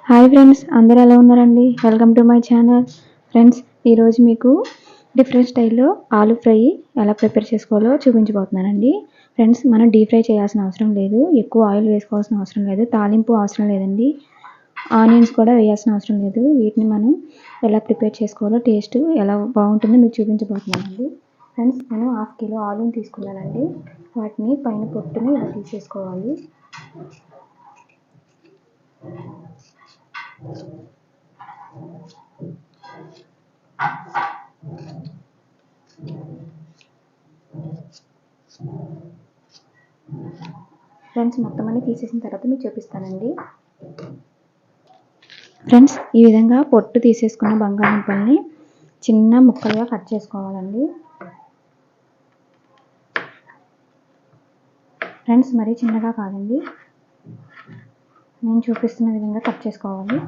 Hi friends, అందరూ ఎలా ఉన్నారండి? Welcome to my channel. Friends, ఈరోజు మీకు డిఫరెంట్ స్టైల్లో ఆలూ ఫ్రై ఎలా ప్రిపేర్ చేసుకోవాలో చూపించబోతున్నానండి. ఫ్రెండ్స్, మనం డీప్ ఫ్రై చేయాల్సిన అవసరం లేదు, ఎక్కువ ఆయిల్ వేసుకోవాల్సిన అవసరం లేదు, తాలింపు అవసరం లేదండి, ఆనియన్స్ కూడా వేయాల్సిన అవసరం లేదు. వీటిని మనం ఎలా ప్రిపేర్ చేసుకోవాలో, టేస్ట్ ఎలా బాగుంటుందో మీకు చూపించబోతున్నానండి. ఫ్రెండ్స్, నేను 1/2 కిలో ఆలూని తీసుకున్నానండి. వాటిని పైన పొట్టుని ఇలా తీసేసుకోవాలి. ఫ్రెండ్స్, మొత్తం అన్ని తీసేసిన తర్వాత మీకు చూపిస్తానండి. ఫ్రెండ్స్, ఈ విధంగా పొట్టు తీసేసుకున్న బంగాళదుంపల్ని చిన్న ముక్కలుగా కట్ చేసుకోవాలండి. ఫ్రెండ్స్, మరీ చిన్నగా కాదండి, నేను చూపిస్తున్న విధంగా కట్ చేసుకోవాలి.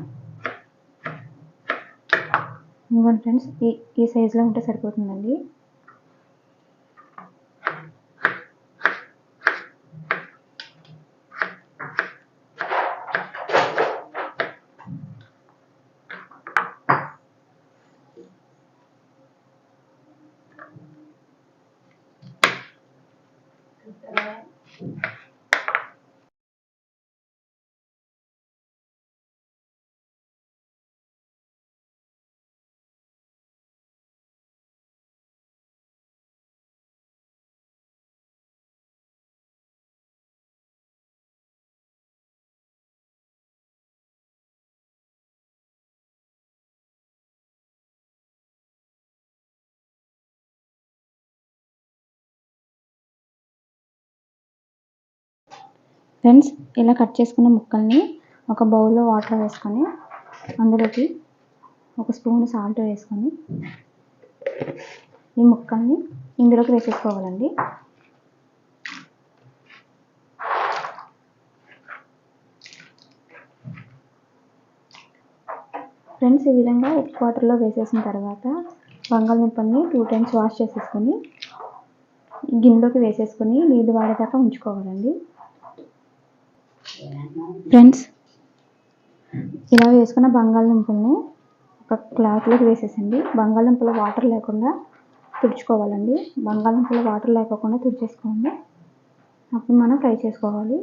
ఇంకోండి ఫ్రెండ్స్, ఈ సైజులో ఉంటే సరిపోతుందండి. ఫ్రెండ్స్, ఇలా కట్ చేసుకున్న ముక్కల్ని ఒక బౌల్లో వాటర్ వేసుకొని అందులోకి ఒక స్పూన్ సాల్ట్ వేసుకొని ఈ ముక్కల్ని ఇందులోకి వేసేసుకోవాలండి. ఫ్రెండ్స్, ఈ విధంగా ఉప్పు వాటర్లో వేసేసిన తర్వాత బంగాళదుంపల్ని 2 times వాష్ చేసేసుకొని గిన్నెలోకి వేసేసుకొని నీళ్ళు వాడేదాకా ఉంచుకోవాలండి. ఫ్రెండ్స్, ఇలా వేసుకున్న బంగాళదుంపల్ని ఒక క్లాత్లోకి వేసేసండి. బంగాళదుంపలు వాటర్ లేకుండా తుడుచుకోవాలండి. బంగాళదుంపలు వాటర్ లేకుండా తుడిచేసుకోండి. అప్పుడు మనం ఫ్రై చేసుకోవాలి.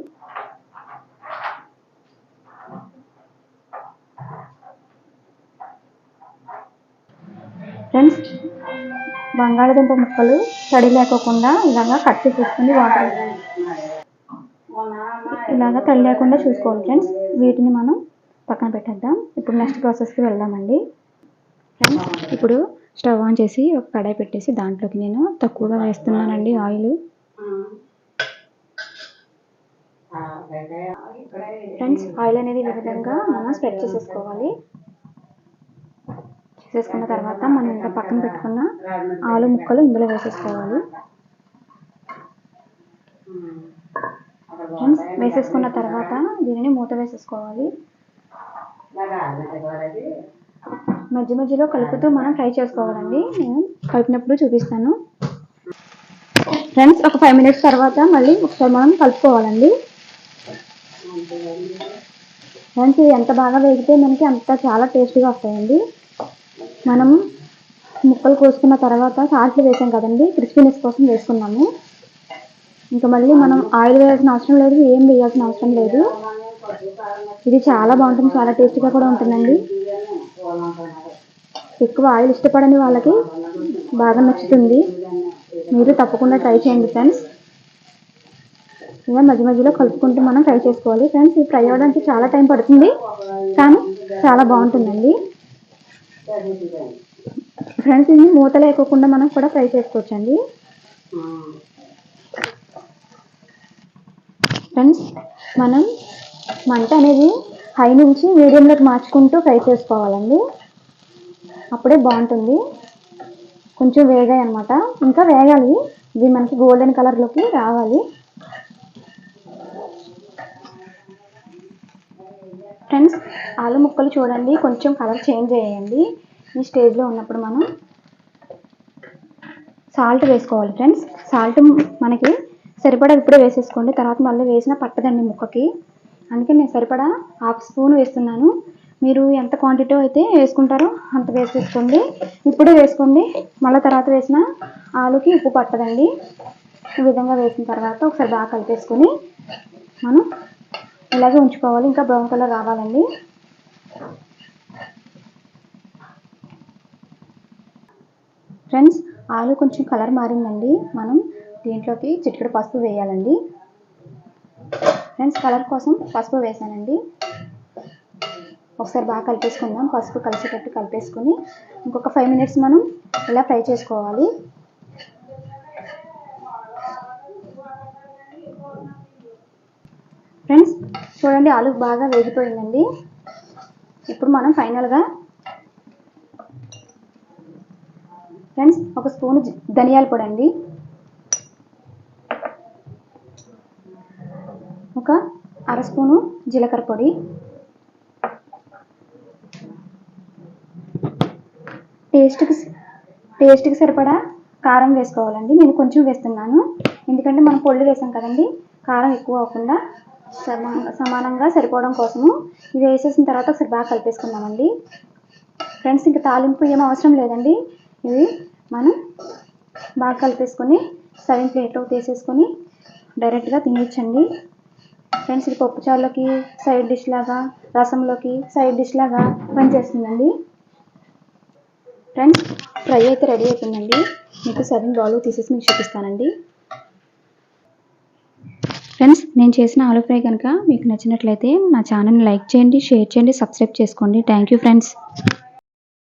ఫ్రెండ్స్, బంగాళదుంప ముక్కలు తడి లేకోకుండా ఇలాగా కట్ చేసేసుకొని వాటర్ ఇలాగా తడి లేకుండా చూసుకోవాలి. ఫ్రెండ్స్, వీటిని మనం పక్కన పెట్టేద్దాం. ఇప్పుడు నెక్స్ట్ ప్రాసెస్కి వెళ్దామండి. ఫ్రెండ్స్, ఇప్పుడు స్టవ్ ఆన్ చేసి ఒక కడాయి పెట్టేసి దాంట్లోకి నేను తక్కువగా వేస్తున్నానండి ఆయిల్. ఫ్రెండ్స్, ఆయిల్ అనేది ఈ విధంగా మనం స్ప్రెడ్ చేసేసుకోవాలి. చేసేసుకున్న తర్వాత మనం ఇంకా పక్కన పెట్టుకున్న ఆలు ముక్కలు ఇందులో వేసేసుకోవాలి. ఫ్రెండ్స్, వేసేసుకున్న తర్వాత దీనిని మూత వేసేసుకోవాలి. మధ్య మధ్యలో కలుపుతూ మనం ఫ్రై చేసుకోవాలండి. నేను కలిపినప్పుడు చూపిస్తాను. ఫ్రెండ్స్, ఒక 5 minutes తర్వాత మళ్ళీ ఒకసారి మనం కలుపుకోవాలండి. ఫ్రెండ్స్, ఇది ఎంత బాగా వేగితే మనకి అంత చాలా టేస్టీగా వస్తాయండి. మనం ముక్కలు కోసుకున్న తర్వాత సాల్ట్లు వేసాం కదండి, క్రిస్పీనెస్ కోసం వేసుకున్నాము. ఇంకా మళ్ళీ మనం ఆయిల్ వేయాల్సిన అవసరం లేదు, ఏం వేయాల్సిన అవసరం లేదు. ఇది చాలా బాగుంటుంది, చాలా టేస్టీగా కూడా ఉంటుందండి. ఎక్కువ ఆయిల్ ఇష్టపడని వాళ్ళకి బాగా నచ్చుతుంది. మీరు తప్పకుండా ట్రై చేయండి ఫ్రెండ్స్. ఇలా మధ్య మధ్యలో కలుపుకుంటూ మనం ఫ్రై చేసుకోవాలి. ఫ్రెండ్స్, ఇది ఫ్రై అవ్వడానికి చాలా టైం పడుతుంది, కానీ చాలా బాగుంటుందండి. ఫ్రెండ్స్, ఇది మూత లేకోకుండా మనం కూడా ఫ్రై చేసుకోవచ్చండి. ఫ్రెండ్స్, మనం మంట అనేది హై నుంచి మీడియంలోకి మార్చుకుంటూ ఫ్రై చేసుకోవాలండి. అప్పుడే బాగుంటుంది. కొంచెం వేగాయి అన్నమాట, ఇంకా వేగాలి. ఇది మనకి గోల్డెన్ కలర్లోకి రావాలి. ఫ్రెండ్స్, ఆలు ముక్కలు చూడండి కొంచెం కలర్ చేంజ్ అయ్యాయండి. ఈ స్టేజ్లో ఉన్నప్పుడు మనం సాల్ట్ వేసుకోవాలి. ఫ్రెండ్స్, సాల్ట్ మనకి సరిపడా ఇప్పుడే వేసేసుకోండి, తర్వాత మళ్ళీ వేసినా పట్టదండి ముక్కకి. అందుకే నేను సరిపడా 1/2 స్పూన్ వేస్తున్నాను. మీరు ఎంత క్వాంటిటీ అయితే వేసుకుంటారో అంత వేసుకోండి. ఇప్పుడే వేసుకోండి, మళ్ళీ తర్వాత వేసిన ఆలుకి ఉప్పు పట్టదండి. ఈ విధంగా వేసిన తర్వాత ఒకసారి బాగా కలిపేసుకొని మనం ఇలాగే ఉంచుకోవాలి. ఇంకా బ్రౌన్ కలర్ రావాలండి. ఫ్రెండ్స్, ఆలు కొంచెం కలర్ మారిందండి. మనం దీంట్లోకి చిటికెడు పసుపు వేయాలండి. ఫ్రెండ్స్, కలర్ కోసం పసుపు వేసానండి. ఒకసారి బాగా కలిపేసుకుందాం. పసుపు కలిసేటట్టు కలిపేసుకొని ఇంకొక 5 మినిట్స్ మనం ఇలా ఫ్రై చేసుకోవాలి. ఫ్రెండ్స్, చూడండి, ఆలు బాగా వేగిపోయిందండి. ఇప్పుడు మనం ఫైనల్గా ఫ్రెండ్స్ ఒక స్పూన్ ధనియాల పొడి అండి, ఒక అర స్పూను జీలకర్ర పొడి, టేస్ట్కి సరిపడా కారం వేసుకోవాలండి. నేను కొంచెం వేస్తున్నాను, ఎందుకంటే మనం పొళ్ళు వేసాం కదండి. కారం ఎక్కువ అవ్వకుండా సమానంగా సరిపోవడం కోసము ఇది వేసేసిన తర్వాత ఒకసారి బాగా కలిపేసుకుందామండి. ఫ్రెండ్స్, ఇంకా తాలింపు ఏం అవసరం లేదండి. ఇది మనం బాగా కలిపేసుకొని సర్వింగ్ ప్లేట్లో తీసేసుకొని డైరెక్ట్గా తినేయచ్చండి. ఫ్రెండ్స్, ఇది పప్పుచారులోకి సైడ్ డిష్ లాగా, రసంలోకి సైడ్ డిష్ లాగా పనిచేస్తుందండి. ఫ్రెండ్స్, ఫ్రై అయితే రెడీ అవుతుందండి. మీకు సర్వింగ్ బౌల్ తీసేసి మీకు చూపిస్తానండి. ఫ్రెండ్స్, నేను చేసిన ఆలు ఫ్రై కనుక మీకు నచ్చినట్లయితే నా ఛానల్ని లైక్ చేయండి, షేర్ చేయండి, సబ్స్క్రైబ్ చేసుకోండి. Thank you friends.